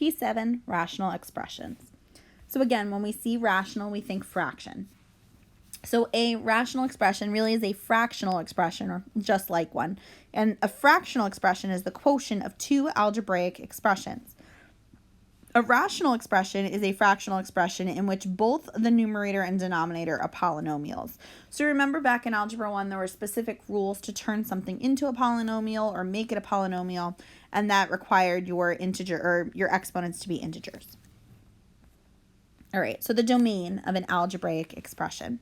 P7 rational expressions. So again, when we see rational, we think fraction. So a rational expression really is a fractional expression, or just like one. And a fractional expression is the quotient of two algebraic expressions. A rational expression is a fractional expression in which both the numerator and denominator are polynomials. So remember back in Algebra 1, there were specific rules to turn something into a polynomial or make it a polynomial, and that required your integer or your exponents to be integers. All right, so the domain of an algebraic expression.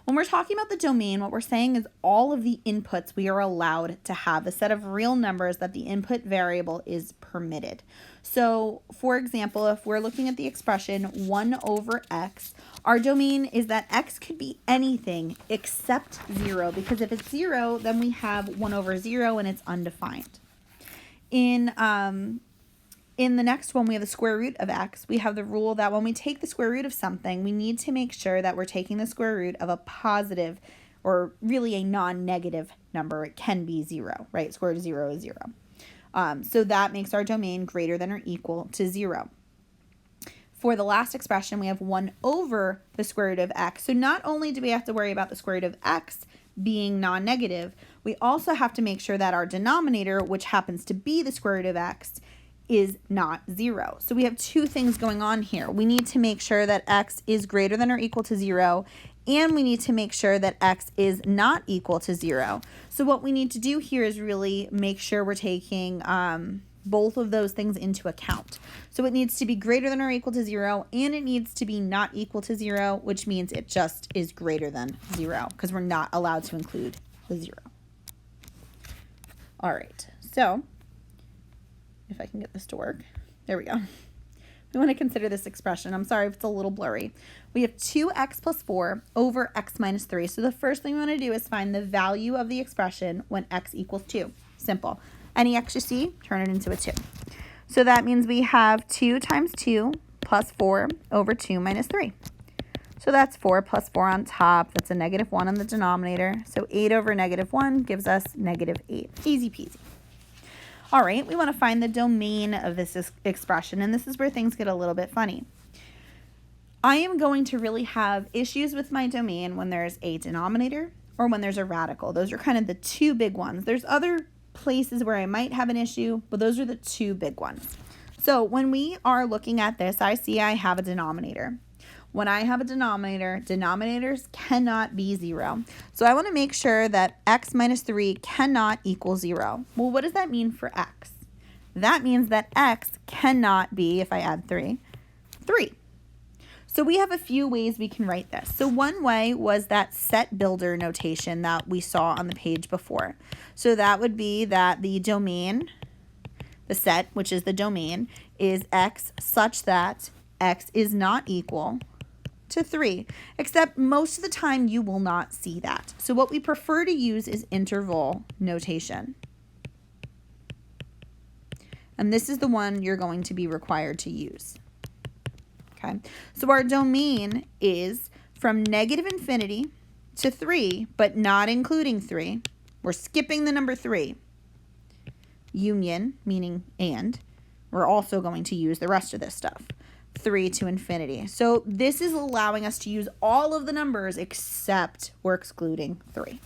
When we're talking about the domain, what we're saying is all of the inputs we are allowed to have, a set of real numbers that the input variable is permitted. So, for example, if we're looking at the expression 1 over x, our domain is that x could be anything except 0, because if it's 0, then we have 1 over 0 and it's undefined. In the next one, we have the square root of x. We have the rule that when we take the square root of something, we need to make sure that we're taking the square root of a positive, or really a non-negative number. It can be 0, right? Square root of 0 is 0. So that makes our domain greater than or equal to 0. For the last expression, we have 1 over the square root of x. So not only do we have to worry about the square root of x being non-negative, we also have to make sure that our denominator, which happens to be the square root of x, is not 0. So we have two things going on here. We need to make sure that x is greater than or equal to 0, and we need to make sure that x is not equal to 0. So what we need to do here is really make sure we're taking both of those things into account. So it needs to be greater than or equal to 0, and it needs to be not equal to 0, which means it just is greater than 0, because we're not allowed to include the 0. All right, so if I can get this to work. There we go. We want to consider this expression. I'm sorry if it's a little blurry. We have 2x plus 4 over x minus 3. So the first thing we want to do is find the value of the expression when x equals 2. Simple. Any x you see, turn it into a 2. So that means we have 2 times 2 plus 4 over 2 minus 3. So that's 4 plus 4 on top. That's a negative 1 on the denominator. So 8 over negative 1 gives us negative 8. Easy peasy. All right, we want to find the domain of this expression, and this is where things get a little bit funny. I am going to really have issues with my domain when there's a denominator or when there's a radical. Those are kind of the two big ones. There's other places where I might have an issue, but those are the two big ones. So when we are looking at this, I see I have a denominator. When I have a denominator, denominators cannot be 0. So I want to make sure that x minus 3 cannot equal 0. Well, what does that mean for x? That means that x cannot be, if I add 3, 3. So we have a few ways we can write this. So one way was that set builder notation that we saw on the page before. So that would be that the domain, the set, which is the domain, is x such that x is not equal to 3, except most of the time you will not see that. So what we prefer to use is interval notation. And this is the one you're going to be required to use. Okay, so our domain is from negative infinity to 3, but not including 3. We're skipping the number 3. Union, meaning and. We're also going to use the rest of this stuff. 3 to infinity. So this is allowing us to use all of the numbers except we're excluding 3.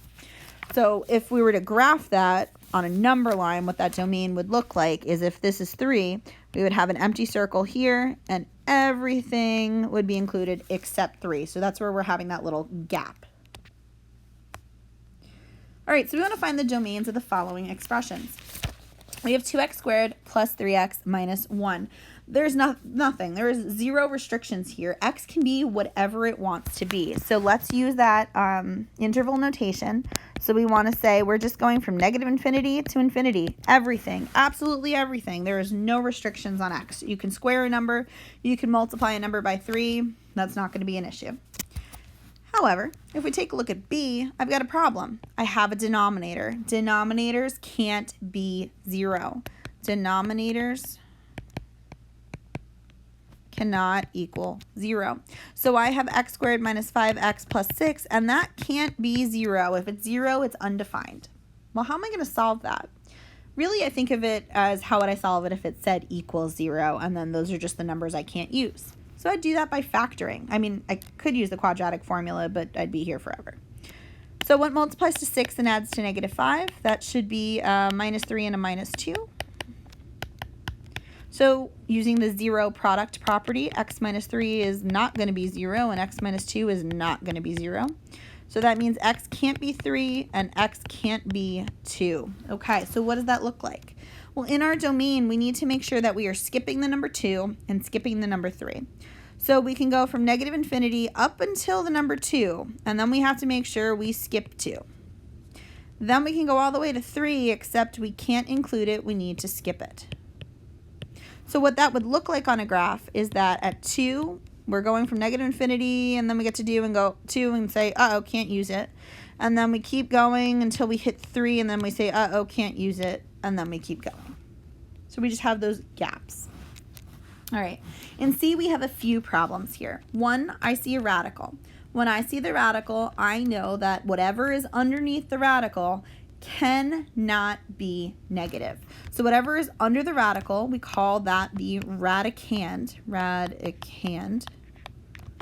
So if we were to graph that on a number line, what that domain would look like is if this is 3, we would have an empty circle here and everything would be included except 3. So that's where we're having that little gap. All right, so we want to find the domains of the following expressions. We have 2x squared plus 3x minus 1. There's nothing. There is 0 restrictions here. X can be whatever it wants to be. So let's use that interval notation. So we want to say we're just going from negative infinity to infinity. Everything. Absolutely everything. There is no restrictions on x. You can square a number. You can multiply a number by 3. That's not going to be an issue. However, if we take a look at B, I've got a problem. I have a denominator. Denominators can't be 0. Denominators cannot equal 0. So I have x squared minus 5x plus 6, and that can't be 0. If it's 0, it's undefined. Well, how am I going to solve that? Really, I think of it as how would I solve it if it said equals 0, and then those are just the numbers I can't use. So I'd do that by factoring. I mean, I could use the quadratic formula, but I'd be here forever. So what multiplies to 6 and adds to -5? That should be -3 and a -2. So using the 0 product property, x minus 3 is not going to be 0, and x minus 2 is not going to be 0. So that means x can't be 3 and x can't be 2. Okay, so what does that look like? Well, in our domain, we need to make sure that we are skipping the number 2 and skipping the number 3. So we can go from -infinity up until the number 2, and then we have to make sure we skip 2. Then we can go all the way to 3, except we can't include it, we need to skip it. So what that would look like on a graph is that at 2, we're going from -infinity, and then we get to do and go 2 and say, uh-oh, can't use it. And then we keep going until we hit 3, and then we say, uh-oh, can't use it, and then we keep going. So we just have those gaps. All right, in C, we have a few problems here. One, I see a radical. When I see the radical, I know that whatever is underneath the radical cannot be negative. So whatever is under the radical, we call that the radicand,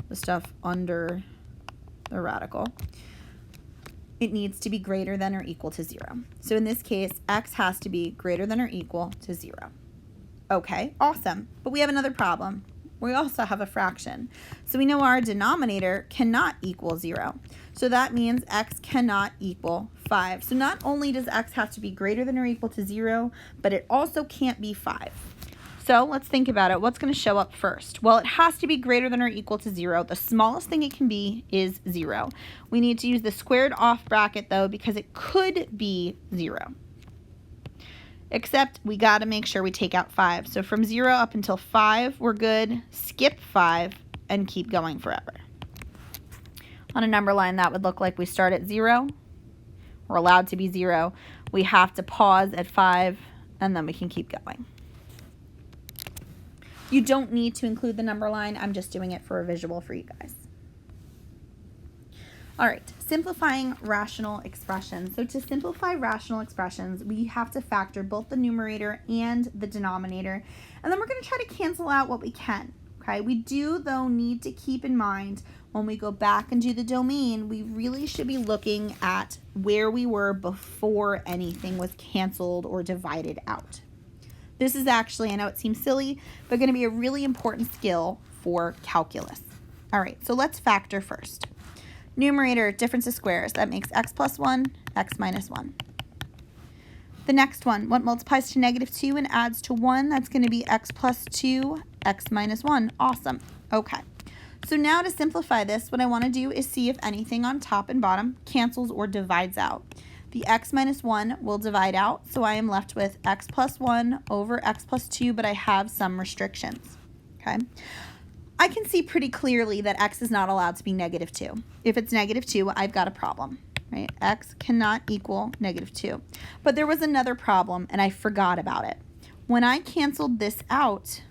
the stuff under the radical. It needs to be greater than or equal to 0. So in this case, x has to be greater than or equal to 0. Okay, awesome. But we have another problem. We also have a fraction. So we know our denominator cannot equal 0. So that means x cannot equal 5. So not only does x have to be greater than or equal to 0, but it also can't be 5. So let's think about it. What's going to show up first? Well, it has to be greater than or equal to 0. The smallest thing it can be is 0. We need to use the squared off bracket, though, because it could be 0. Except we got to make sure we take out 5. So from 0 up until 5, we're good. Skip 5 and keep going forever. On a number line, that would look like we start at 0. We're allowed to be 0. We have to pause at 5, and then we can keep going. You don't need to include the number line. I'm just doing it for a visual for you guys. All right, simplifying rational expressions. So to simplify rational expressions, we have to factor both the numerator and the denominator, and then we're going to try to cancel out what we can. Okay, we do, though, need to keep in mind when we go back and do the domain, we really should be looking at where we were before anything was canceled or divided out. This is actually, I know it seems silly, but going to be a really important skill for calculus. All right, so let's factor first. Numerator, difference of squares. That makes x plus 1, x minus 1. The next one, what multiplies to -2 and adds to 1? That's going to be x plus 2, x minus 1. Awesome. Okay. So now to simplify this, what I want to do is see if anything on top and bottom cancels or divides out. The x minus 1 will divide out, so I am left with x plus 1 over x plus 2, but I have some restrictions. Okay. I can see pretty clearly that x is not allowed to be -2. If it's -2, I've got a problem, right? X cannot equal -2. But there was another problem, and I forgot about it. When I canceled this out,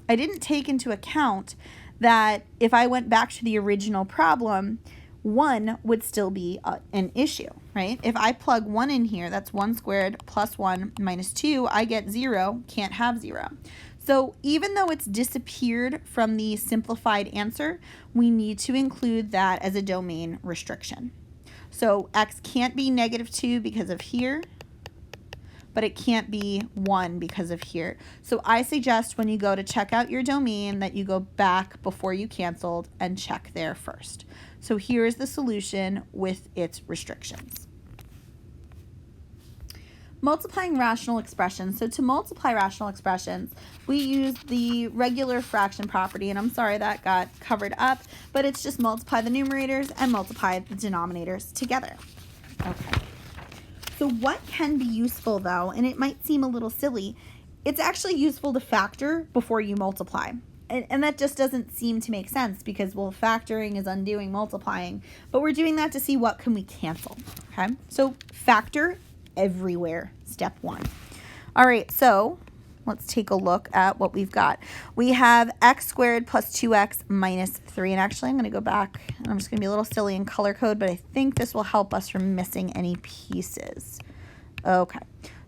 I didn't take into account that if I went back to the original problem, 1 would still be an issue, right? If I plug 1 in here, that's 1 squared plus 1 minus 2, I get 0, can't have 0. So even though it's disappeared from the simplified answer, we need to include that as a domain restriction. So x can't be -2 because of here, but it can't be 1 because of here. So I suggest when you go to check out your domain that you go back before you canceled and check there first. So here's the solution with its restrictions. Multiplying rational expressions. So to multiply rational expressions, we use the regular fraction property, and I'm sorry that got covered up, but it's just multiply the numerators and multiply the denominators together. Okay. So what can be useful, though, and it might seem a little silly, it's actually useful to factor before you multiply. And that just doesn't seem to make sense because, well, factoring is undoing multiplying, but we're doing that to see what can we cancel, okay? So factor everywhere, step 1. All right, so let's take a look at what we've got. We have x squared plus 2x minus 3, and actually I'm going to go back, and I'm just going to be a little silly in color code, but I think this will help us from missing any pieces. Okay,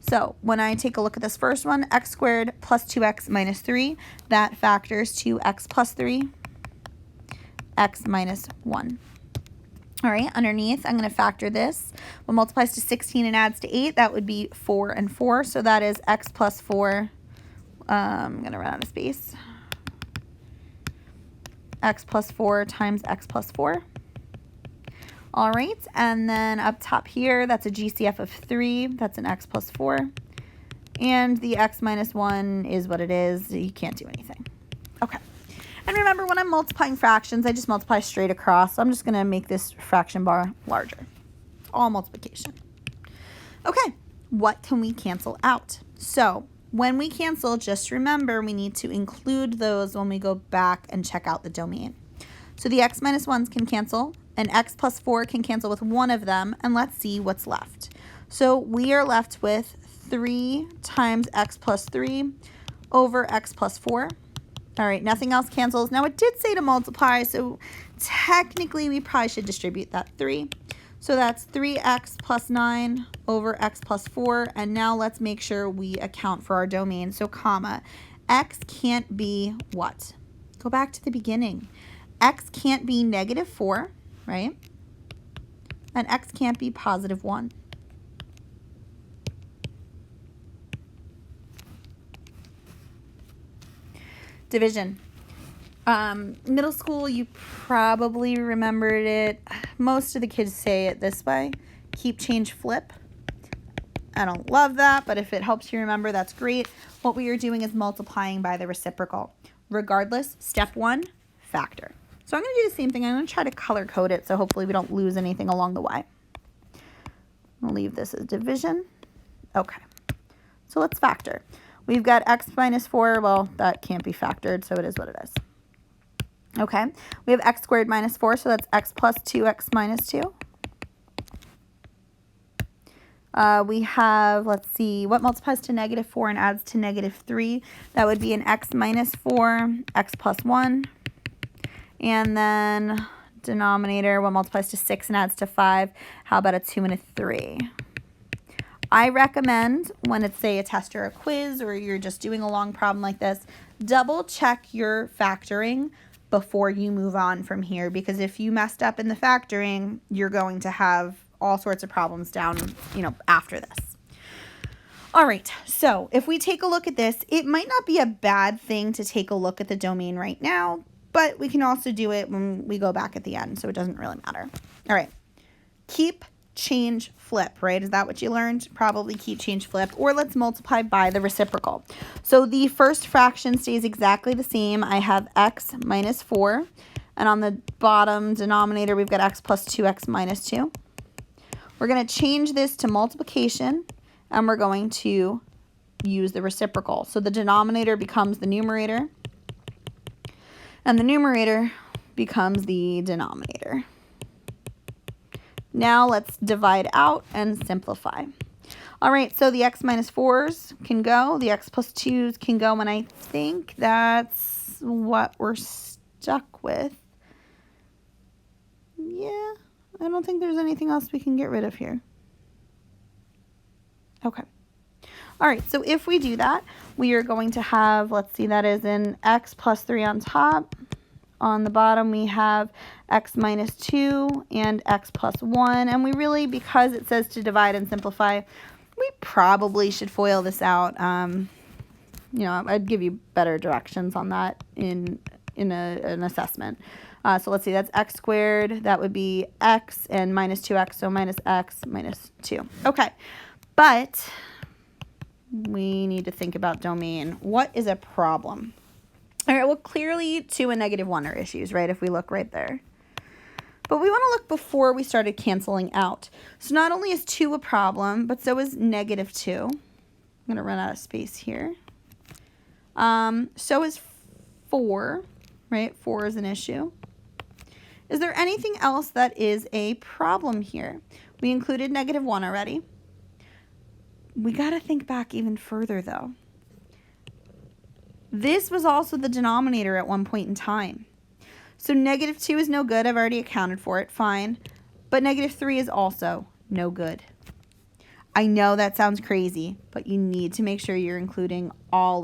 So when I take a look at this first one, x squared plus 2x minus 3, that factors to x plus 3, x minus 1. All right, underneath, I'm going to factor this. What multiplies to 16 and adds to 8, that would be 4 and 4. So that is x plus 4. I'm going to run out of space. X plus 4 times x plus 4. All right, and then up top here, that's a GCF of 3. That's an x plus 4. And the x minus 1 is what it is. You can't do anything. Okay. And remember, when I'm multiplying fractions, I just multiply straight across. So I'm just going to make this fraction bar larger. All multiplication. Okay, what can we cancel out? So when we cancel, just remember we need to include those when we go back and check out the domain. So the x minus 1s can cancel, and x plus 4 can cancel with one of them, and let's see what's left. So we are left with 3 times x plus 3 over x plus 4. All right, nothing else cancels. Now it did say to multiply, so technically we probably should distribute that 3. So that's 3x plus 9 over x plus 4, and now let's make sure we account for our domain. So comma, x can't be what? Go back to the beginning. X can't be negative 4, right? And x can't be positive 1. Division. Middle school, you probably remembered it. Most of the kids say it this way. Keep, change, flip. I don't love that, but if it helps you remember, that's great. What we are doing is multiplying by the reciprocal. Regardless, step 1, factor. So I'm going to do the same thing. I'm going to try to color code it so hopefully we don't lose anything along the way. I'll leave this as division. Okay. So let's factor. We've got x minus 4. Well, that can't be factored, so it is what it is. Okay. We have x squared minus 4, so that's x plus 2x minus 2. We have, let's see, what multiplies to negative 4 and adds to negative 3? That would be an x minus 4, x plus 1. And then denominator, what multiplies to 6 and adds to 5? How about a 2 and a 3? I recommend when it's, say, a test or a quiz, or you're just doing a long problem like this, double check your factoring before you move on from here, because if you messed up in the factoring, you're going to have all sorts of problems down, after this. All right, so if we take a look at this, it might not be a bad thing to take a look at the domain right now, but we can also do it when we go back at the end, so it doesn't really matter. All right, keep, change, flip, right? Is that what you learned? Probably keep, change, flip, or let's multiply by the reciprocal. So the first fraction stays exactly the same. I have x minus 4, and on the bottom denominator, we've got x plus 2x minus 2. We're going to change this to multiplication, and we're going to use the reciprocal. So the denominator becomes the numerator, and the numerator becomes the denominator. Now let's divide out and simplify. All right, so the x minus 4s can go, the x plus 2s can go, and I think that's what we're stuck with. Yeah, I don't think there's anything else we can get rid of here. Okay. All right, so if we do that, we are going to have, let's see, that is an x plus 3 on top. On the bottom, we have x minus 2 and x plus 1. And we really, because it says to divide and simplify, we probably should FOIL this out. I'd give you better directions on that in an assessment. So let's see, that's x squared. That would be x and minus 2x, so minus x minus 2. Okay, but we need to think about domain. What is a problem? All right, well, clearly 2 and negative 1 are issues, right, if we look right there. But we want to look before we started canceling out. So not only is 2 a problem, but so is negative 2. I'm going to run out of space here. So is 4, right? 4 is an issue. Is there anything else that is a problem here? We included negative 1 already. We got to think back even further, though. This was also the denominator at one point in time. So negative 2 is no good. I've already accounted for it. Fine. But negative 3 is also no good. I know that sounds crazy, but you need to make sure you're including all